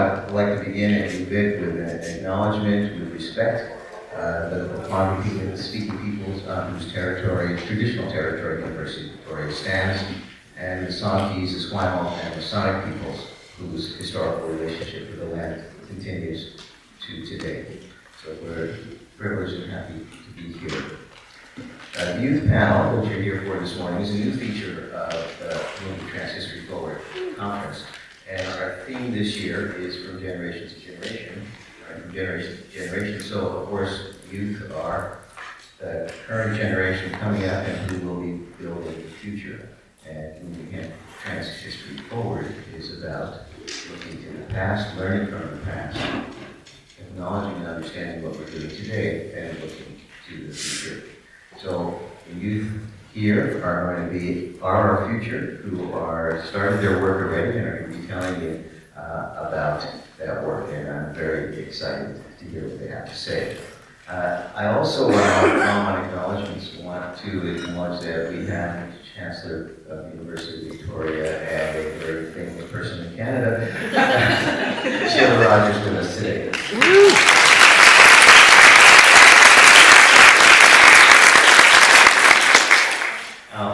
I'd like to begin and move it with an acknowledgement, with respect, the Pongo people, the speaking peoples whose territory, traditional territory, University of Victoria stands, and the Songhees, the Esquimalt, and the Sonic peoples whose historical relationship with the land continues to today. So we're privileged and happy to be here. The youth panel that you're here for this morning is a new feature of the Moving Trans History Forward conference. And our theme this year is from generation to generation, right? From generation to generation. So, of course, youth are the current generation coming up and who will be building the future. And Moving Trans History Forward is about looking to the past, learning from the past, acknowledging and understanding what we're doing today, and looking to the future. So the youth here are going to be our future, who are started their work already and are going to be telling you about that work, and I'm very excited to hear what they have to say. I also, on acknowledgements, want to acknowledge that we have the Chancellor of the University of Victoria and a very famous person in Canada, Sheila Rogers, with us today.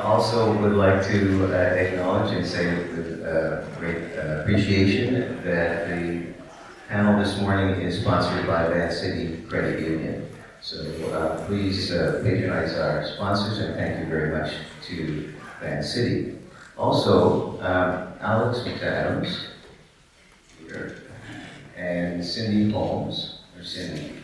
Also would like to acknowledge and say with great appreciation that the panel this morning is sponsored by Van City Credit Union. So please patronize our sponsors, and thank you very much to Van City. Also, Alex McAdams here, and Cindy Holmes, or Cindy,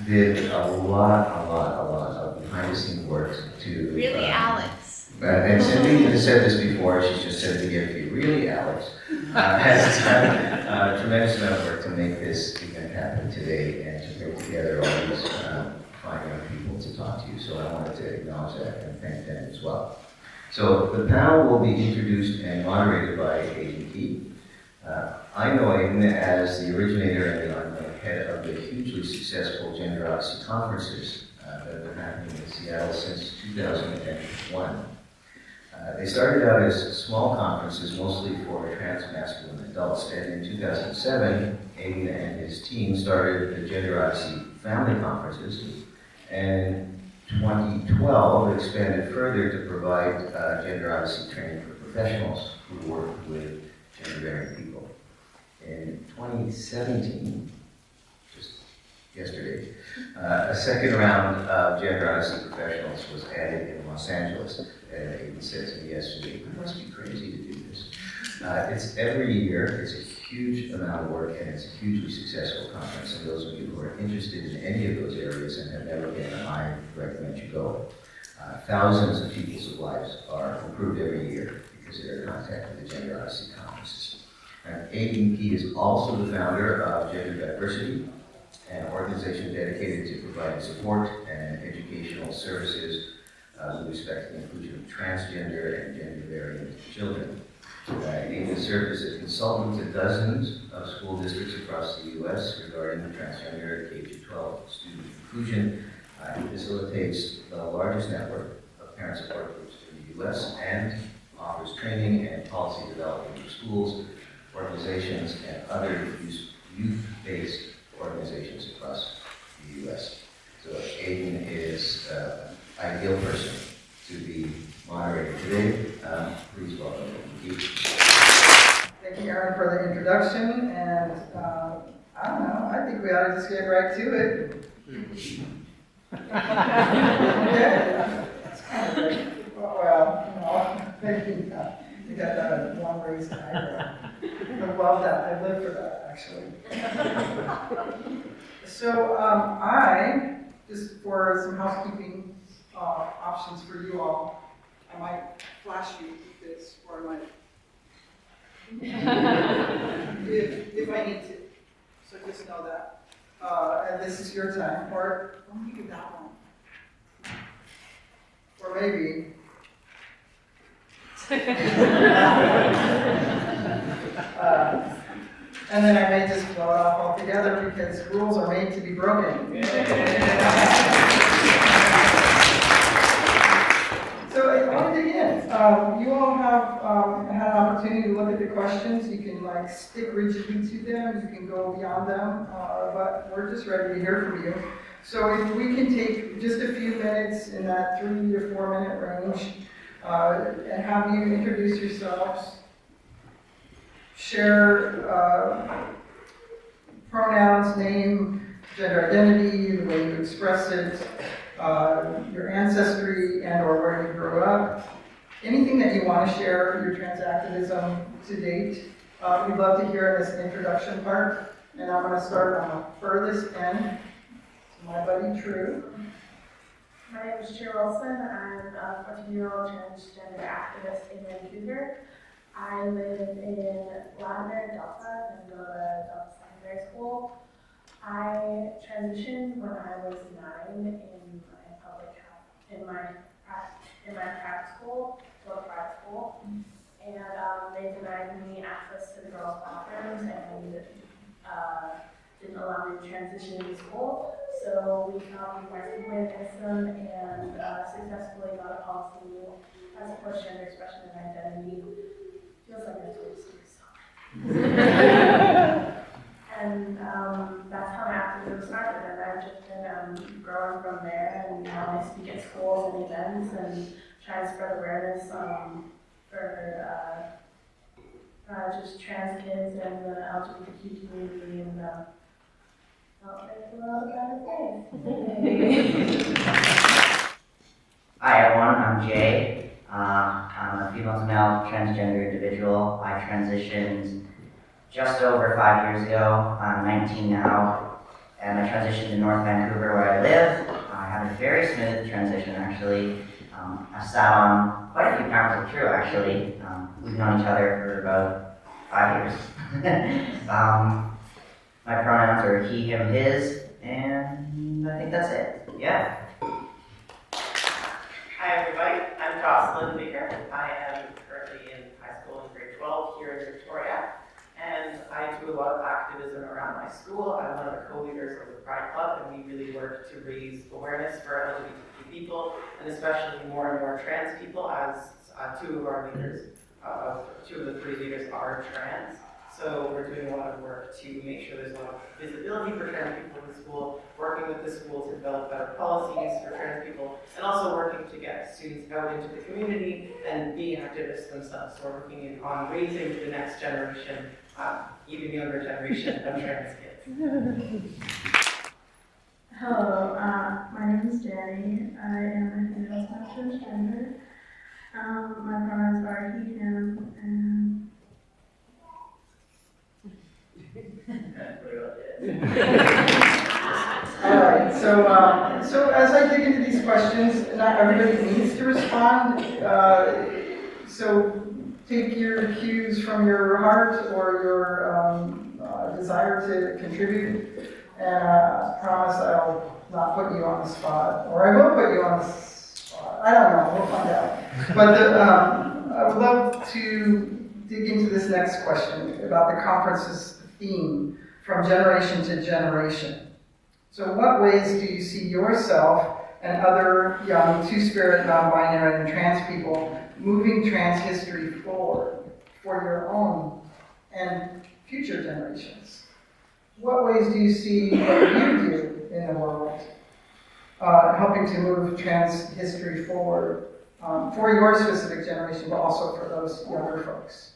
did a lot of behind-the-scenes work to... Really, Alex? And Cindy has said this before, she's just said it again for you. Really, Alex has done a tremendous amount of work to make this event happen today and to bring together all these fine young people to talk to you. So I wanted to acknowledge that and thank them as well. So the panel will be introduced and moderated by Aidan Key. I know Aidan as the originator and the head of the hugely successful Gender Odyssey conferences that have been happening in Seattle since 2001. They started out as small conferences, mostly for trans-masculine adults, and in 2007, Aidan and his team started the Gender Odyssey Family Conferences, and 2012 expanded further to provide Gender Odyssey training for professionals who work with gender-varying people. In 2017, just yesterday, a second round of Gender Odyssey professionals was added in Los Angeles. Aidan said to me yesterday, "It must be crazy to do this." It's every year, it's a huge amount of work, and it's a hugely successful conference. And those of you who are interested in any of those areas and have never been, I recommend you go. Thousands of people's lives are improved every year because of their contact with the Gender Odyssey conferences. Aidan Key is also the founder of Gender Diversity, an organization dedicated to providing support and educational services with respect to the inclusion of transgender and gender-variant children. Aidan serves as a consultant to dozens of school districts across the U.S. regarding transgender K-12 student inclusion. He facilitates the largest network of parent support groups in the U.S. and offers training and policy development for schools, organizations, and other youth-based organizations across the U.S. So Aidan is an ideal person to be moderating today. Please welcome Aidan Key. Thank you, Aaron, for the introduction, and I don't know, I think we ought to just get right to it. Okay. It's kind of great. Well, maybe you got that one raised eyebrow. I love that. I live for that, actually. So I, just for some housekeeping options for you all, I might flash you with this, or I might, if I need to. So just know that. And this is your time, or you do that one. Or maybe. And then I may just blow it off altogether because rules are made to be broken. So I want to dig in. You all have had an opportunity to look at the questions. You can like stick rigidly to them, you can go beyond them, but we're just ready to hear from you. So if we can take just a few minutes in that 3 to 4 minute range, and have you introduce yourselves, share pronouns, name, gender identity, the way you express it, your ancestry and or where you grew up, anything that you want to share, your trans activism to date. We'd love to hear this introduction part, and I'm going to start on the furthest end to my buddy True. My name is Cheryl Wilson. I'm a 14-year-old transgender activist in Vancouver. I live in Latimer, Delta, and go to Delta Secondary School. I transitioned when I was 9 in my private school, to a private school, and they denied me access to the girls' bathrooms and didn't allow me to transition into school. So we filed a complaint system and successfully got a policy as a gender expression and identity. Feels like a toy story. And that's how my activism started, and I've just been growing from there, and now I speak at schools and events and try to spread awareness for just trans kids and the LGBTQ community and help make the world a better place. Hi everyone, I'm Jay. I'm a female to male transgender individual. I transitioned just over 5 years ago. I'm 19 now, and I transitioned to North Vancouver where I live. I had a very smooth transition actually. I sat on quite a few panels with True actually. We've known each other for about 5 years. My pronouns are he, him, his, and I think that's it. Yeah. Hi everybody, I'm Jocelyn Baker. I am currently in high school in grade 12 here in Victoria, and I do a lot of activism around my school. I'm one of the co-leaders of the Pride Club, and we really work to raise awareness for LGBTQ people, and especially more and more trans people, as two of our leaders, two of the 3 leaders are trans. So we're doing a lot of work to make sure there's a lot of visibility for trans people in the school, working with the school to develop better policies for trans people, and also working to get students out into the community and be activists themselves. So we're working on raising the next generation, even younger generation of trans kids. Hello, my name is Danny. I am a female transgender. My pronouns are he, him, and All right, so as I dig into these questions, not everybody needs to respond. So take your cues from your heart or your desire to contribute, and I promise I'll not put you on the spot, or I will put you on the spot. I don't know, we'll find out. But I would love to dig into this next question about the conference's theme, from generation to generation. So what ways do you see yourself and other young two-spirit, non-binary, and trans people moving trans history forward for your own and future generations? What ways do you see what you do in the world helping to move trans history forward for your specific generation, but also for those younger folks?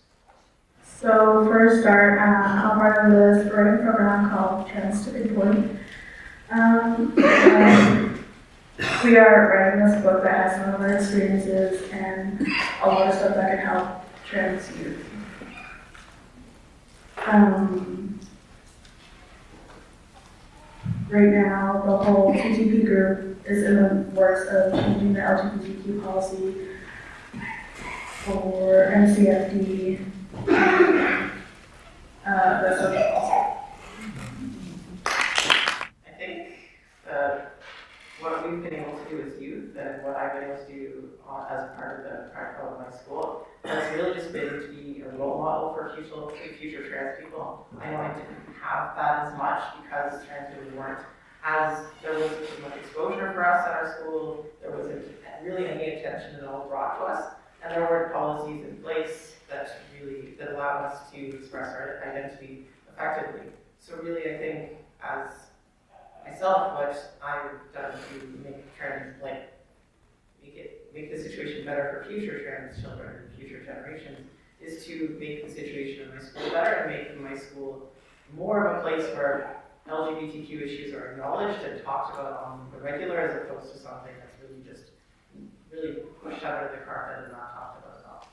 so for a start, I'm part of this writing program called Trans Debate Workshops. We are writing this book that has some of our experiences and a lot of stuff that can help trans youth. Right now, the whole TTP group is in the works of changing the LGBTQ policy for NCFD, the social policy. I think what we've been able to do as youth, and what I've been able to do as part of the Pride Club of my school, has really just been to be a role model for future trans people. I know I didn't have that as much because trans people weren't there wasn't as much exposure for us at our school, there wasn't really any attention at all brought to us. and there weren't policies in place that allow us to express our identity effectively. So really, I think as myself, what I've done to make the situation better for future trans children and future generations is to make the situation in my school better and make my school more of a place where LGBTQ issues are acknowledged and talked about on the regular, as opposed to something that's really pushed under the carpet and not talked about at all.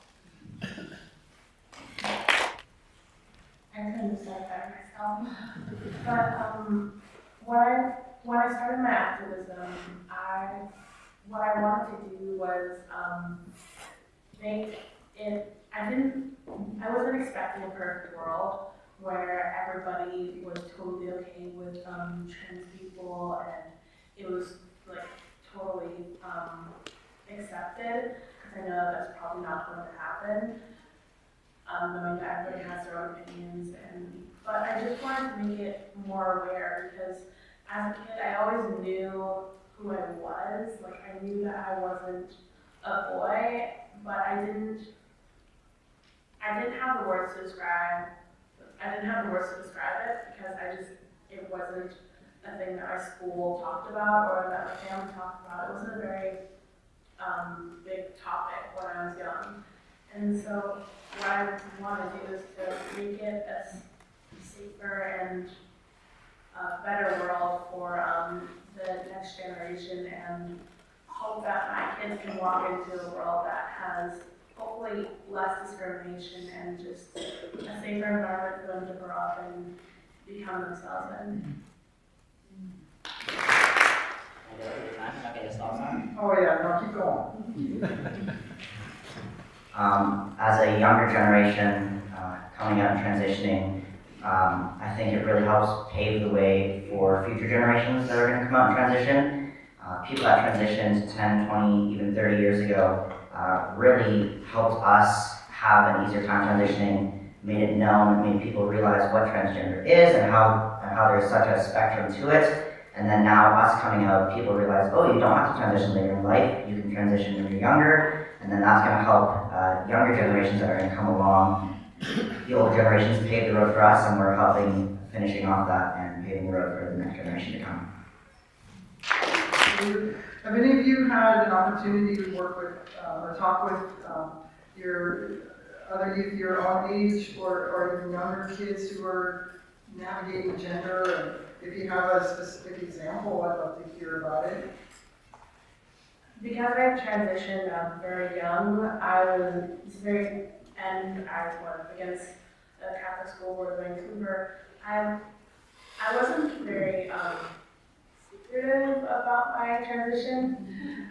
I couldn't start that myself. But when I started my activism, what I wanted to do was make it. I wasn't expecting a perfect world where everybody was totally okay with trans people and it was like totally accepted. Because I know that's probably not going to happen. Knowing that everybody has their own opinions, but I just wanted to make it more aware because as a kid I always knew who I was. Like I knew that I wasn't a boy, but I didn't have the words to describe. I didn't have the words to describe it because it wasn't a thing that my school talked about or that my family talked about. It wasn't a very big topic when I was young. And so what I want to do is to make it a safer and better world for the next generation and hope that my kids can walk into a world that has hopefully less discrimination and just a safer environment for them to grow up and become themselves in. Oh yeah, no, keep going. As a younger generation coming out and transitioning, I think it really helps pave the way for future generations that are going to come out and transition. People that transitioned 10, 20, even 30 years ago really helped us have an easier time transitioning, made it known, made people realize what transgender is and how there's such a spectrum to it. And then now us coming out, people realize, oh, you don't have to transition later in life, you can transition when you're younger, and then that's going to help younger generations that are going to come along. The older generations paved the road for us, and we're helping finishing off that and paving the road for the next generation to come. Have any of you had an opportunity to work with or talk with your other youth your own age or even younger kids who are navigating gender? And if you have a specific example, I'd love to hear about it. Because I transitioned very young, I was against the Catholic School Board of Vancouver. I wasn't very secretive about my transition.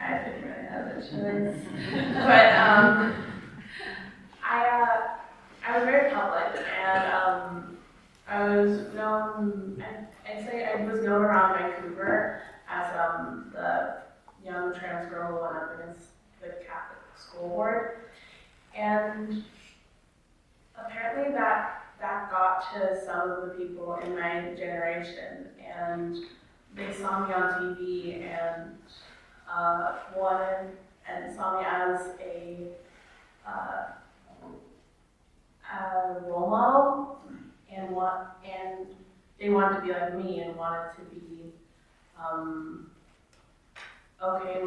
I didn't really have a choice, but I was very public, and I was known. I'd say I was known around Vancouver as the young trans girl who went up against the Catholic School Board, and apparently that got to some of the people in my generation, and they saw me on TV and wanted and saw me as a role model, and they wanted to be like me and wanted to be okay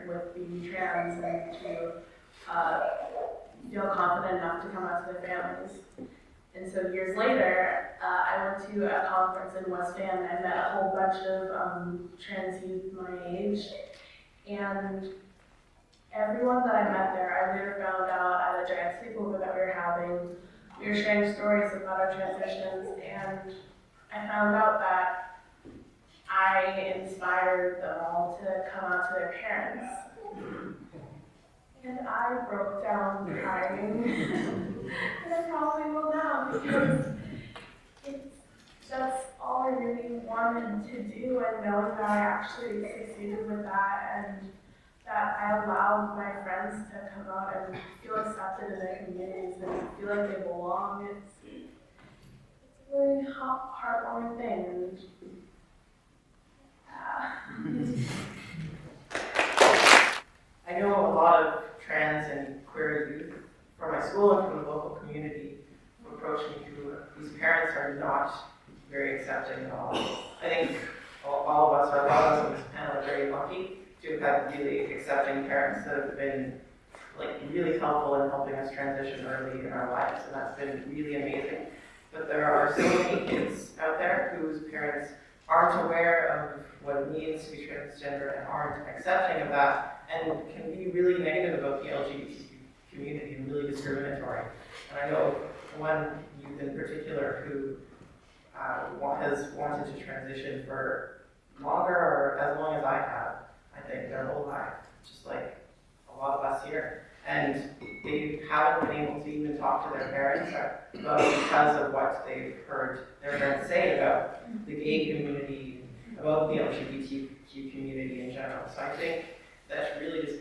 with being trans and to feel confident enough to come out to their families. And so years later, I went to a conference in West End and met a whole bunch of trans youth my age. And everyone that I met there, I later found out at a giant sleepover that we were having. We were sharing stories about our transitions, and I found out that I inspired them all to come out to their parents. And I broke down crying, and I probably will now, because that's all I really wanted to do, and knowing that I actually succeeded with that, and that I allowed my friends to come out and feel accepted in their communities and feel like they belong. It's a really heartwarming thing. I know a lot of trans and queer youth from my school and from the local community who approach me whose parents are not very accepting at all. I think all of us, or a lot of us on this panel, are very lucky to have had really accepting parents that have been like really helpful in helping us transition early in our lives, and that's been really amazing. But there are so many kids out there whose parents aren't aware of what it means to be transgender and aren't accepting of that, and can be really negative about the LGBTQ community and really discriminatory. And I know one youth in particular who has wanted to transition for longer or as long as I have, I think, their whole life, just like a lot of us here. And they haven't been able to even talk to their parents because of what they've heard their parents say about the gay community, about the LGBTQ community in general. So I think that's really just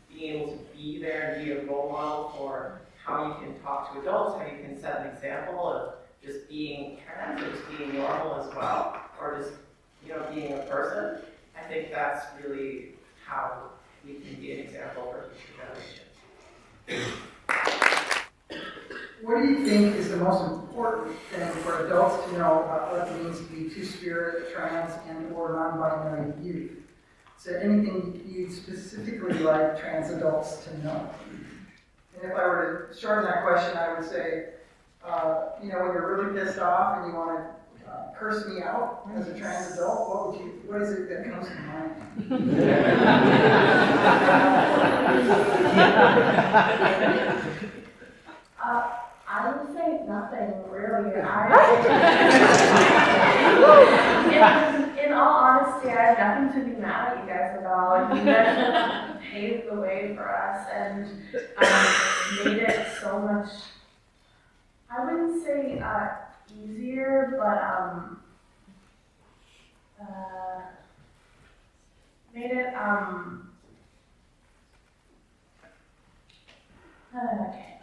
being able to be there and be a role model for how you can talk to adults, how you can set an example of just being trans or just being normal as well, or just, you know, being a person. I think that's really how we can be an example for future generations. What do you think is the most important thing for adults to know about what it means to be two-spirit, trans, and or non-binary youth? Is there anything you'd specifically like trans adults to know? And if I were to shorten that question, I would say, you know, when you're really pissed off and you want to curse me out as a trans adult, what is it that comes to mind? I would say nothing, really. In all honesty, I have nothing to be mad at you guys about. You guys have paved the way for us and made it so much, I wouldn't say easier, but made it, I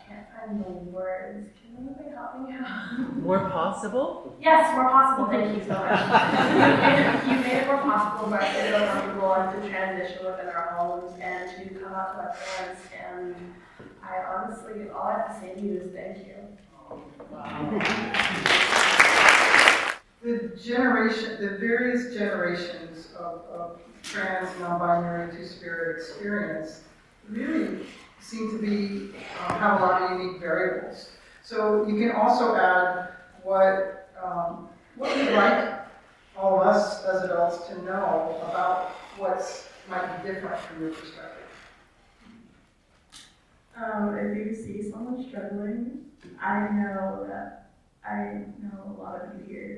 can't find the words. Can anybody help me out? More possible? Yes, more possible. Thank you so much. You made it more possible for us to feel comfortable and to transition within our homes and to come out to our parents. And I honestly, all I have to say to you is thank you. The various generations of trans, non-binary, two-spirit experience really seem to be have a lot of unique variables. So you can also add what we'd like all of us as adults to know about what might be different from your perspective. If you see someone struggling, I know a lot of you here.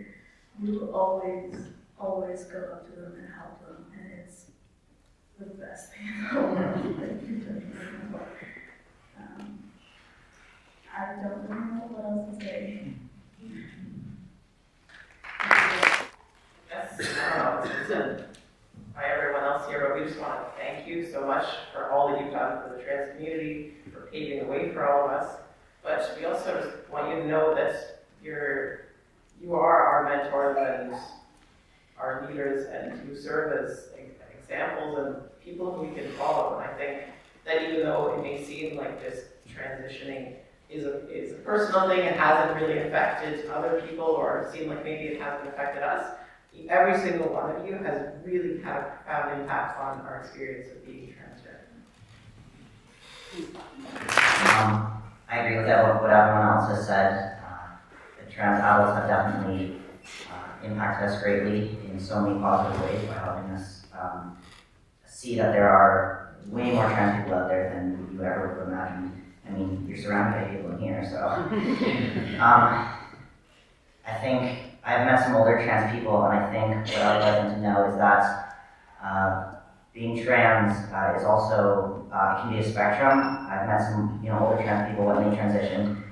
You will always go up to them and help them, and it's the best thing in the world. Thank you, Jocelyn. I don't really know what else to say. Yes, I don't know, it's been said by everyone else here, but we just want to thank you so much for all that you've done for the trans community, for paving the way for all of us. But we also just want you to know that you are our mentors and our leaders, and you serve as examples and people who we can follow. And I think that even though it may seem like this transitioning is a personal thing and hasn't really affected other people, or seem like maybe it hasn't affected us, every single one of you has really had a profound impact on our experience of being transgender. I agree with what everyone else has said. The trans adults have definitely impacted us greatly in so many positive ways by helping us see that there are way more trans people out there than you ever would have imagined. I mean, you're surrounded by people in here, so. I think I've met some older trans people, and I think what I would like them to know is that being trans is also, it can be a spectrum. I've met some older trans people when they transition.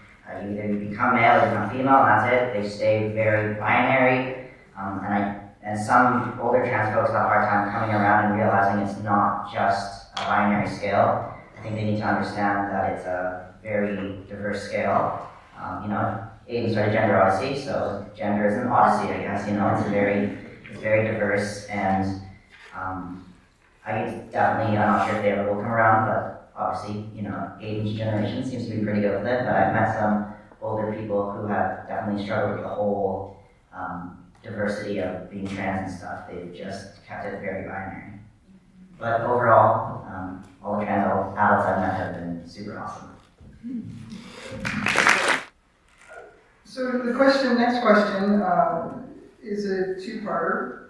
You either become male or become female, and that's it. They stay very binary, and some older trans folks have a hard time coming around and realizing it's not just a binary scale. I think they need to understand that it's a very diverse scale. Aiden started gender odyssey, so gender is an odyssey, I guess. It's very diverse, and I'm not sure if they ever will come around, but obviously, age generation seems to be pretty good with it, but I've met some older people who have definitely struggled with the whole diversity of being trans and stuff. They've just kept it very binary. But overall, all the trans adults I've met have been super awesome. So the next question, is a three-parter.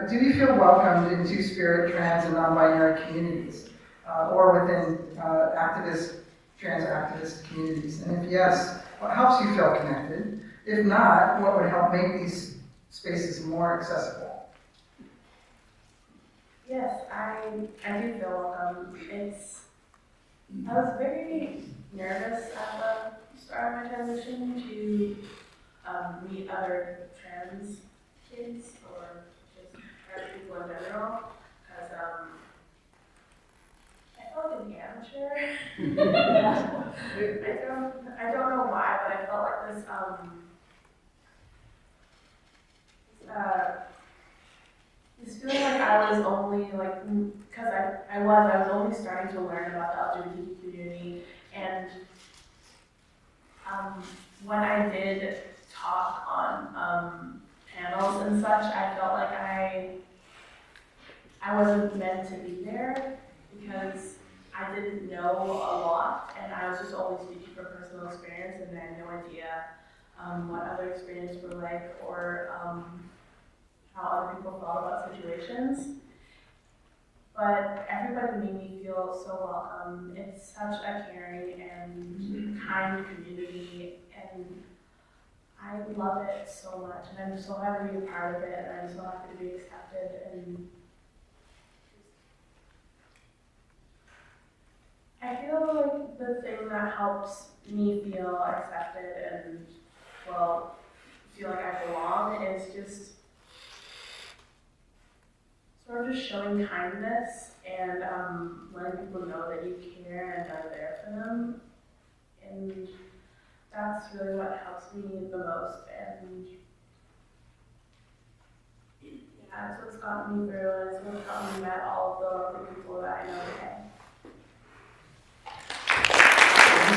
Do you feel welcomed in two-spirit, trans, and non-binary communities, or within trans activist communities? And if yes, what helps you feel connected? If not, what would help make these spaces more accessible? Yes, I do feel welcome. I was very nervous at the start of my transition to meet other trans kids or just trans people in general, because I felt like an amateur. I don't know why, but I felt like this this feeling like I was only because I was only starting to learn about the LGBT community, and when I did talk on panels and such, I felt like I wasn't meant to be there because I didn't know a lot, and I was just only speaking from personal experience, and I had no idea what other experiences were like, or how other people felt about situations. But everybody made me feel so welcome. It's such a caring and kind community, and I love it so much, and I'm so happy to be a part of it, and I'm so happy to be accepted. And I feel like the thing that helps me feel accepted and, well, feel like I belong is just sort of just showing kindness and letting people know that you care and are there for them. And that's really what helps me the most. And yeah, it's what's gotten me through, and it's what's helped me met all of the lovely people that I know today.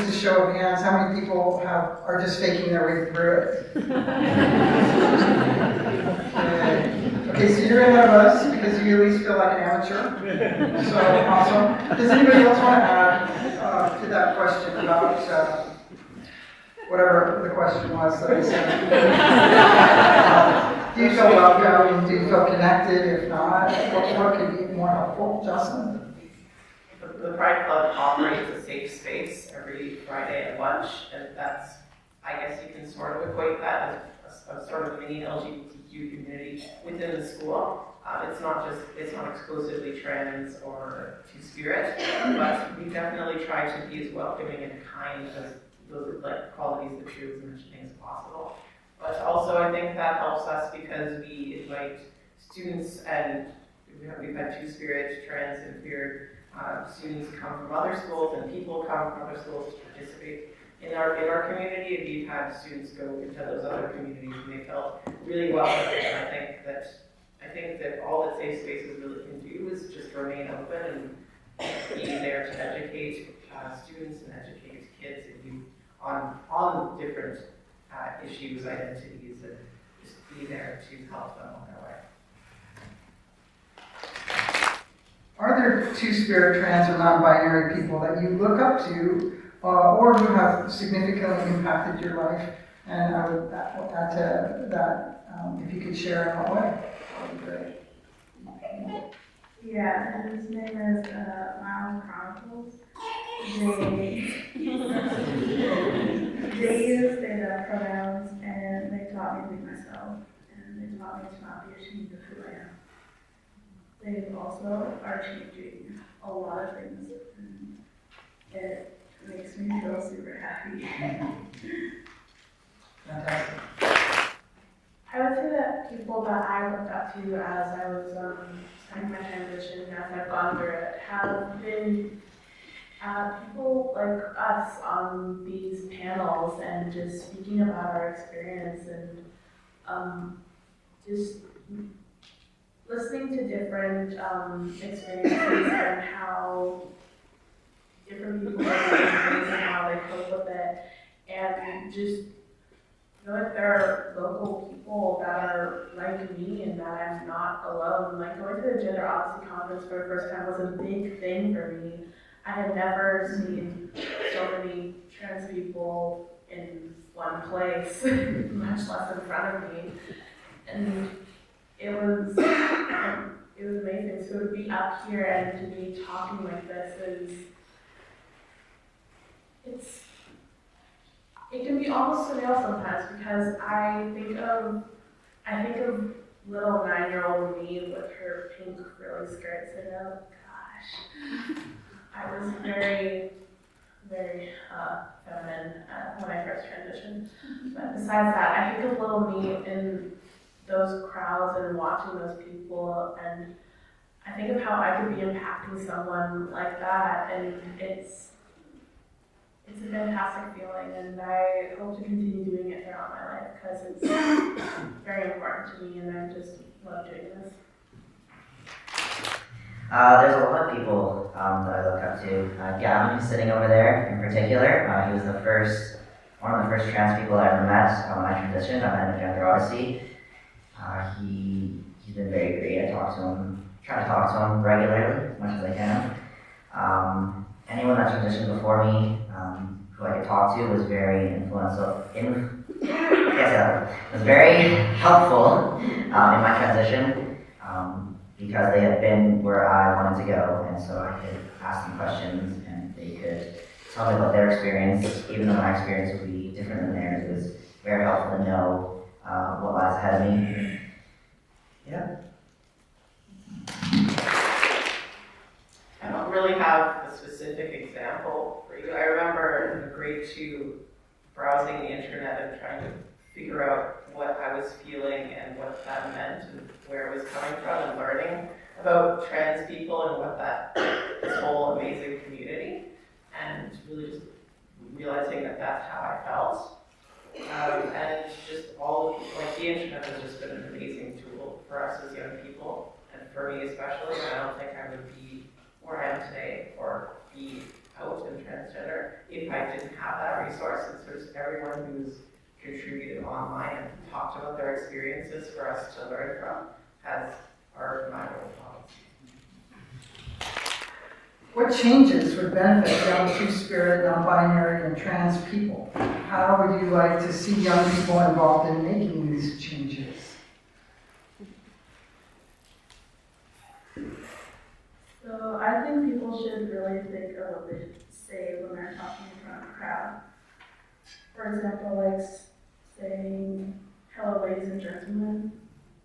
Just a show of hands, how many people are just faking their way through it? Okay, so you're ahead of us because you at least feel like an amateur. So awesome. Does anybody else want to add to that question about whatever the question was that I said? Do you feel welcome? Do you feel connected? If not, what could be more helpful? Jocelyn? The Pride Club operates a safe space every Friday at lunch, and that's, I guess you can sort of equate that as a sort of mini LGBTQ community within the school. It's not exclusively trans or two-spirit, but we definitely try to be as welcoming and kind as those qualities that she was mentioning as possible. But also I think that helps us because we invite students, and we've had two-spirit, trans, and queer students come from other schools, and people come from other schools to participate in our community, and we've had students go into those other communities, and they felt really welcome. And I think that all that safe spaces really can do is just remain open and be there to educate students and educate kids and youth on different issues, identities, and just be there to help them on their way. Are there two-spirit, trans, or non-binary people that you look up to or who have significantly impacted your life? And I would add to that, if you could share in what way, that would be great. Yeah, and his name is Miles Chronicles. They use they pronouns, and they taught me to be myself, and they taught me to not be ashamed of who I am. They also are changing a lot of things, and it makes me feel super happy. Fantastic. I would say that people that I looked up to as I was starting my transition, as I've gone through it, have been people like us on these panels and just speaking about our experience and just listening to different experiences and how different people live and how they cope with it, and just know that there are local people that are like me and that I'm not alone. Like going to the Gender Opposite Conference for the first time was a big thing for me. I had never seen so many trans people in one place, much less in front of me. And it was amazing. So to be up here and to be talking like this it can be almost surreal sometimes, because I think of little 9-year-old me with her pink frilly skirts, and oh gosh, I was very, very feminine when I first transitioned. But besides that, I think of little me in those crowds and watching those people, and I think of how I could be impacting someone like that, and it's a fantastic feeling, and I hope to continue doing it throughout my life, because it's very important to me, and I just love doing this. There's a lot of people that I look up to. Gavin, who's sitting over there in particular, he was one of the first trans people I ever met when I transitioned. I met a Gender Odyssey. He's been very great. I try to talk to him regularly, as much as I can. Anyone that transitioned before me, who I could talk to, was very influential. Was very helpful in my transition, because they had been where I wanted to go, and so I could ask them questions, and they could tell me about their experience, even though my experience would be different than theirs. It was very helpful to know what lies ahead of me. Yeah. I don't really have a specific example for you. I remember in grade 2 browsing the internet and trying to figure out what I was feeling and what that meant and where it was coming from, and learning about trans people and what this whole amazing community, and really just realizing that that's how I felt. And just the internet has just been an amazing tool for us as young people, and for me especially. I don't think I would be where I am today or be out and transgender if I didn't have that resource. And so just everyone who's contributed online and talked about their experiences for us to learn from are my role models. What changes would benefit young two-spirit, non-binary, and trans people? How would you like to see young people involved in making these changes? So I think people should really think of what they say when they're talking in front of a crowd. For example, like saying, "Hello, ladies and gentlemen,"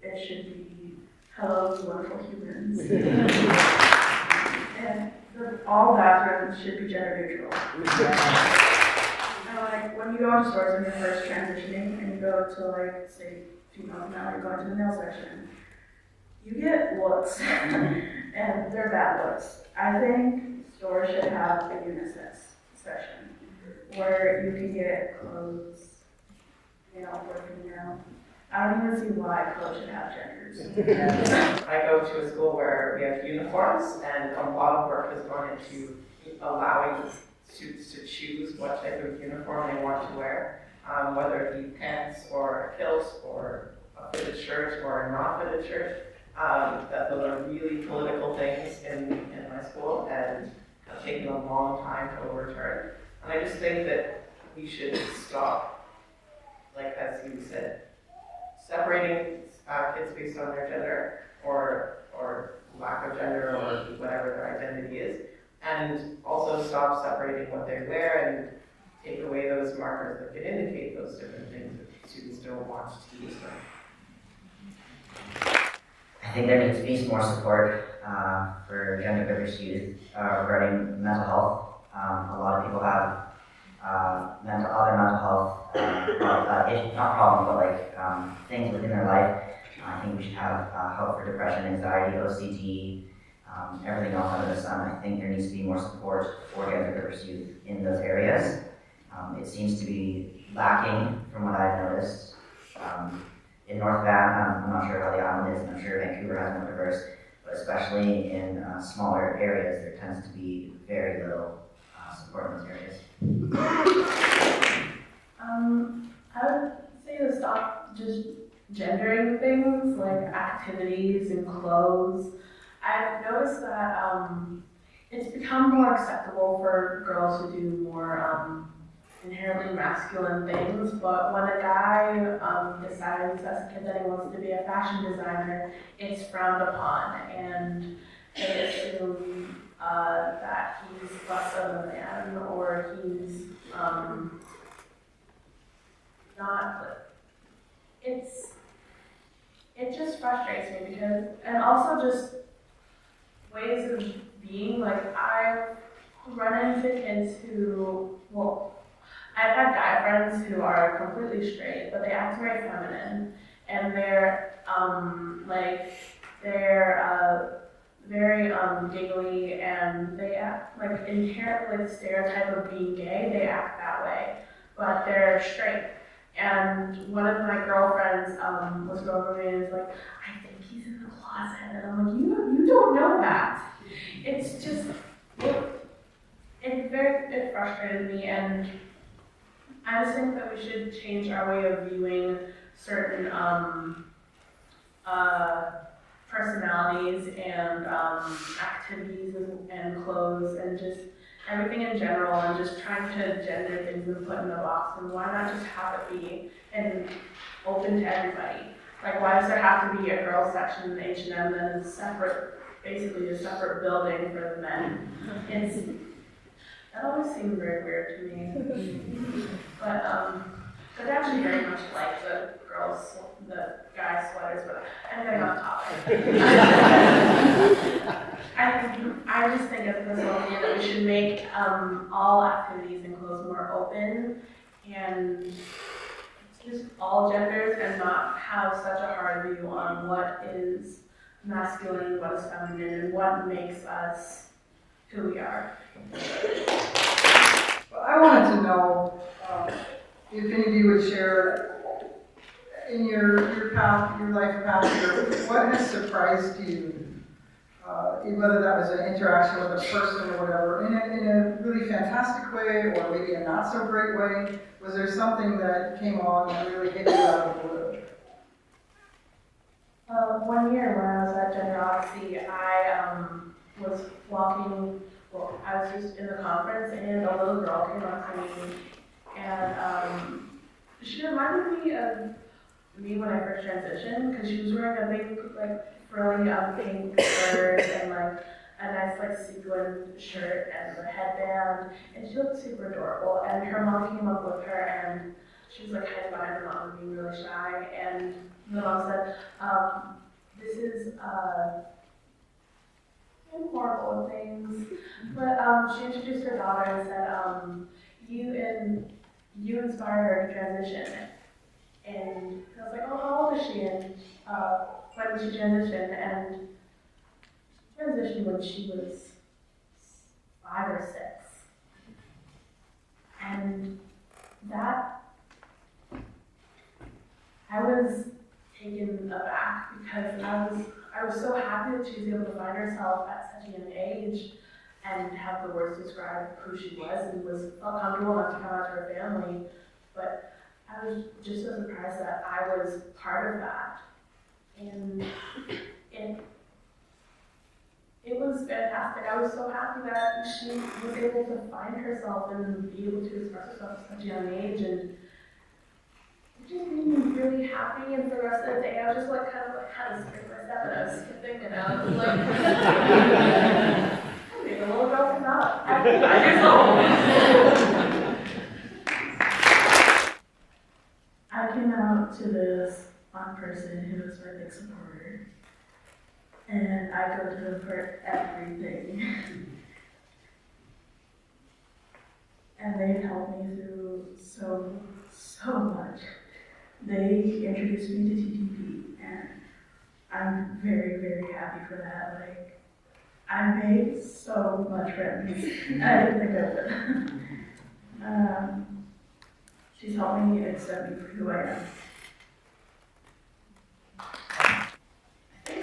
it should be, "Hello, wonderful humans." And all bathrooms should be gender neutral. And like when you go into stores and you're first transitioning and you go to like, say, females now, you're going to the nail section, you get looks, and they're bad looks. I think stores should have a unisex section where you can get clothes, male or female. I don't even see why clothes should have genders. I go to a school where we have uniforms, and a lot of work has gone into allowing students to choose what type of uniform they want to wear, whether it be pants or a kilt or a fitted shirt or a not fitted shirt. That those are really political things in my school and have taken a long time to overturn. And I just think that we should stop, like as you said, separating kids based on their gender or lack of gender or whatever their identity is, and also stop separating what they wear and take away those markers that can indicate those different things that students don't want to use them. I think there needs to be more support for gender diverse youth regarding mental health. A lot of people have other mental health, not problems, but like things within their life. I think we should have help for depression, anxiety, OCD, everything else under the sun. I think there needs to be more support for gender diverse youth in those areas. It seems to be lacking from what I've noticed. in North Van, I'm not sure how the island is, and I'm sure Vancouver has more diverse, but especially in smaller areas, there tends to be very little support in those areas. I would say to stop just gendering things like activities and clothes. I've noticed that it's become more acceptable for girls to do more inherently masculine things, but when a guy decides as a kid that he wants to be a fashion designer, it's frowned upon, and they assume that he's less of a man, or he's not. It just frustrates me because, and also just ways of being, like I've run into kids who, well, I've had guy friends who are completely straight, but they act very feminine, and they're very giggly, and they act like inherently the stereotype of being gay. They act that way, but they're straight. And one of my girlfriends was over me and was like, I think he's in the closet, and I'm like, you don't know that. It's just it frustrated me, and I just think that we should change our way of viewing certain personalities and activities and clothes and just everything in general, and just trying to gender things and put in a box. And why not just have it be and open to everybody? Like, why does there have to be a girls section in H&M that is separate, basically a separate building for the men? That always seemed very weird to me. But I'd actually very much like the guy sweaters, but I'm getting off topic. I just think as a personal opinion that we should make all activities and clothes more open and just all genders, and not have such a hard view on what is masculine, what is feminine, and what makes us who we are. Well, I wanted to know if any of you would share in your path, your life path here, what has surprised you? Whether that was an interaction with a person or whatever, in a really fantastic way, or maybe a not so great way. Was there something that came along and really hit you out of the blue? 1 year when I was at Gender Odyssey, I was walking, well, I was just in the conference, and a little girl came up to me, and she reminded me of me when I first transitioned, because she was wearing a big, like, frilly pink skirt and like a nice like sequin shirt and a headband, and she looked super adorable. And her mom came up with her, and she was like hiding behind her mom and being really shy. And the mom said, "This is horrible things," but she introduced her daughter and said, "You inspired her to transition." And I was like, "Oh, how old is she?" And when did she transition? And she transitioned when she was 5 or 6. And that, I was taken aback, because I was so happy that she was able to find herself at such a young age and have the words to describe who she was, and felt comfortable enough to come out to her family. But I was just so surprised that I was part of that. And it was fantastic. I was so happy that she was able to find herself and be able to express herself at such a young age, and it just made me really happy. And for the rest of the day, I was just like kind of like had a skip my step, and I was skipping, and I was like, maybe a little girl from now. I'm 5 years old. I came out to this one person who was my big supporter, and I go to them for everything. And they helped me through so much. They introduced me to TTP, and I'm very, very happy for that. Like, I made so much friends. I didn't think I would. She's helped me accept me for who I am.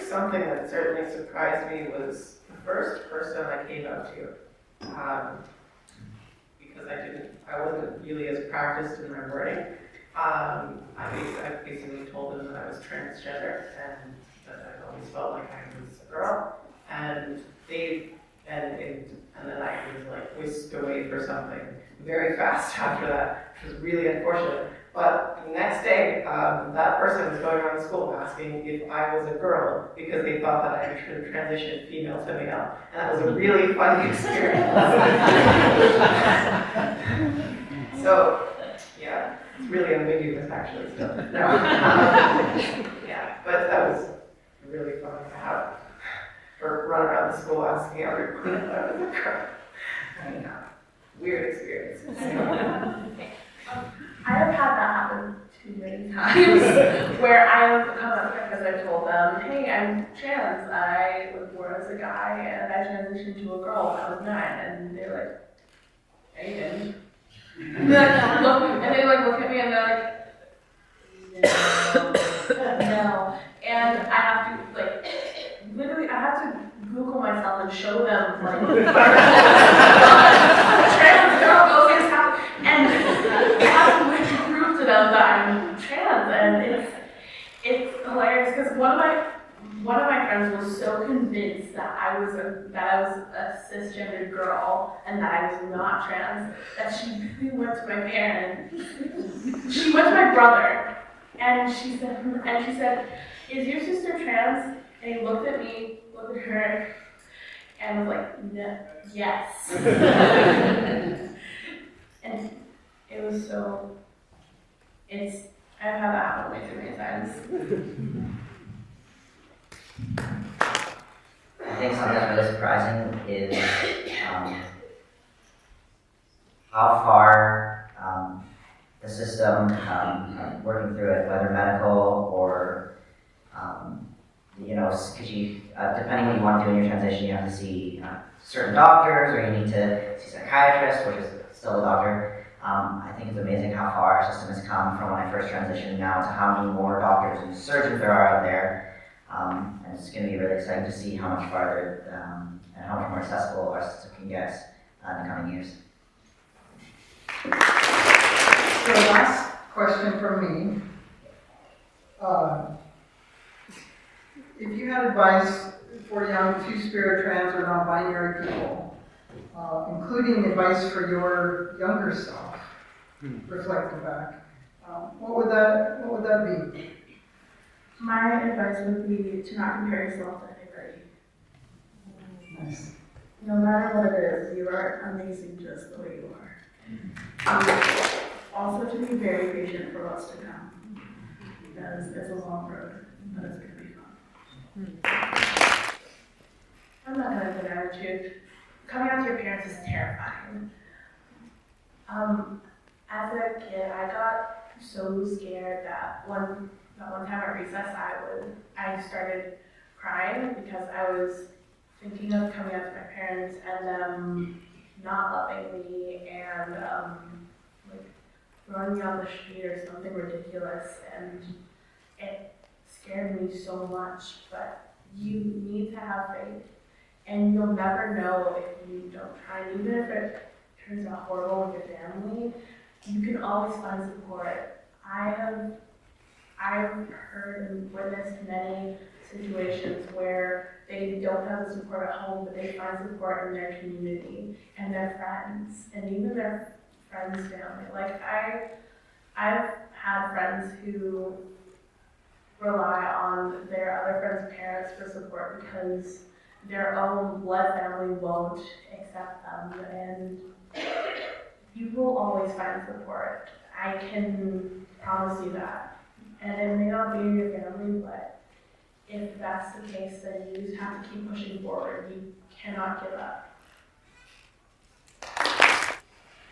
something that certainly surprised me was the first person I came out to. Because I wasn't really as practiced in my wording. I basically told them that I was transgender and that I always felt like I was a girl. And and then I was like whisked away for something very fast after that, which was really unfortunate. But the next day, that person was going around the school asking if I was a girl because they thought that I had transitioned female to male. And that was a really funny experience. So, yeah, it's really ambiguous actually still. No. Yeah, but that was really fun to have her run around the school asking everyone if I was a girl. Yeah, weird experience. I have had that happen too many times where I have come up because I told them, hey, I'm trans. I was born as a guy and I transitioned to a girl when I was 9. And they're like, no, you didn't. And they look at me and they're like, no. And I have to literally I have to Google myself and show them trans girl, those things happen. And I have to literally prove to them that I'm trans, and it's hilarious because one of my friends was so convinced that I was a cisgendered girl and that I was not trans that she really went to my parents. She went to my brother and she said, "Is your sister trans?" And he looked at me, looked at her, and was like, "No, yes." And it was so. I've had that happen way too many times. I think something that's really surprising is how far the system, working through it, whether medical or, because you, depending what you want to do in your transition, you have to see certain doctors or you need to see a psychiatrist, which is still a doctor. I think it's amazing how far our system has come from when I first transitioned now to how many more doctors and surgeons there are out there. And it's going to be really exciting to see how much farther and how much more accessible our system can get in the coming years. So last question from me. If you had advice for young two-spirit trans or non-binary people, including advice for your younger self, reflecting back, what would that be? My advice would be to not compare yourself to anybody. Nice. No matter what it is, you are amazing just the way you are. Also to be very patient for what's to come. Because it's a long road, but it's going to be fun. I'm not going to deny the truth. Coming out to your parents is terrifying. As a kid, I got so scared that one time at recess, I started crying because I was thinking of coming out to my parents and them not loving me and throwing me on the street or something ridiculous, and it scared me so much. But you need to have faith, and you'll never know if you don't try. And even if it turns out horrible with your family, you can always find support. I've heard and witnessed many situations where they don't have the support at home, but they find support in their community and their friends, and even their friends' family. Like I've had friends who rely on their other friends' parents for support because their own blood family won't accept them, and you will always find support. I can promise you that. And it may not be in your family, but if that's the case, then you just have to keep pushing forward. You cannot give up. I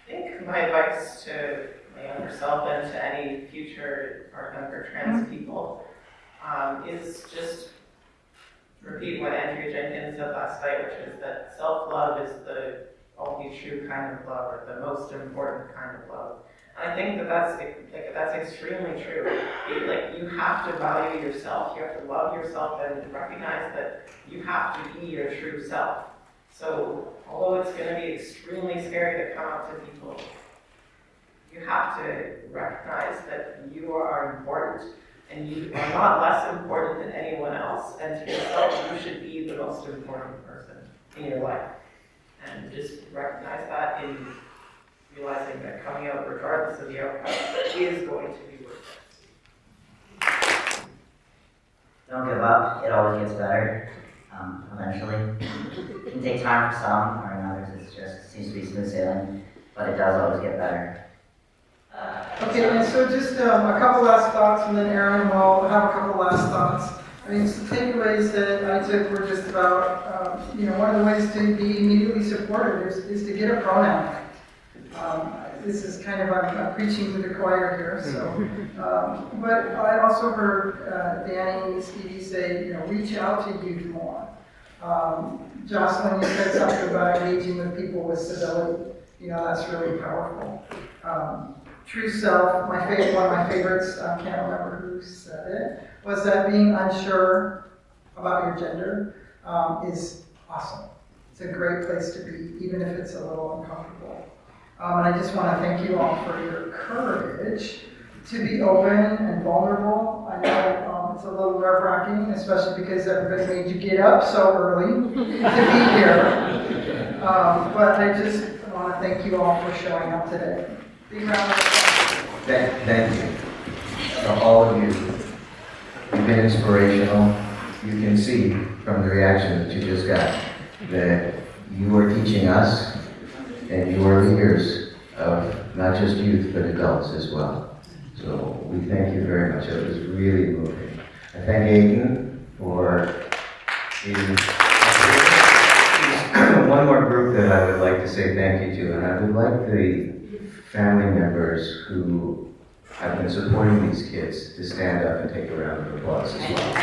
think my advice to my younger self and to any future or younger trans people is just repeat what Andrea Jenkins said last night, which is that self-love is the only true kind of love, or the most important kind of love. And I think that that's extremely true. You have to value yourself, you have to love yourself, and recognize that you have to be your true self. So, although it's going to be extremely scary to come out to people, you have to recognize that you are important, and you are not less important than anyone else, and to yourself, you should be the most important person in your life. And just recognize that in realizing that coming out, regardless of the outcome, is going to be worth it. Don't give up, it always gets better, eventually. It can take time for some, or in others it just seems to be smooth sailing, but it does always get better. Okay, and so just a couple last thoughts, and then Aaron will have a couple last thoughts. I mean, some takeaways that I took were just about, one of the ways to be immediately supportive is to get a pronoun. This is kind of, I'm preaching to the choir here, so. But I also heard Danny, Stevie say, reach out to youth more. Jocelyn, you said something about engaging with people with civility. That's really powerful. True self, one of my favorites, I can't remember who said it, was that being unsure about your gender is awesome. It's a great place to be, even if it's a little uncomfortable. And I just want to thank you all for your courage to be open and vulnerable. I know it's a little nerve-wracking, especially because everybody made you get up so early to be here. But I just want to thank you all for showing up today. Big round of applause. Thank you. To all of you, you've been inspirational. You can see from the reaction that you just got that you are teaching us, and you are leaders of not just youth, but adults as well. So we thank you very much. It was really moving. I thank Aiden for being one more group that I would like to say thank you to, and I would like the family members who have been supporting these kids to stand up and take a round of applause as well.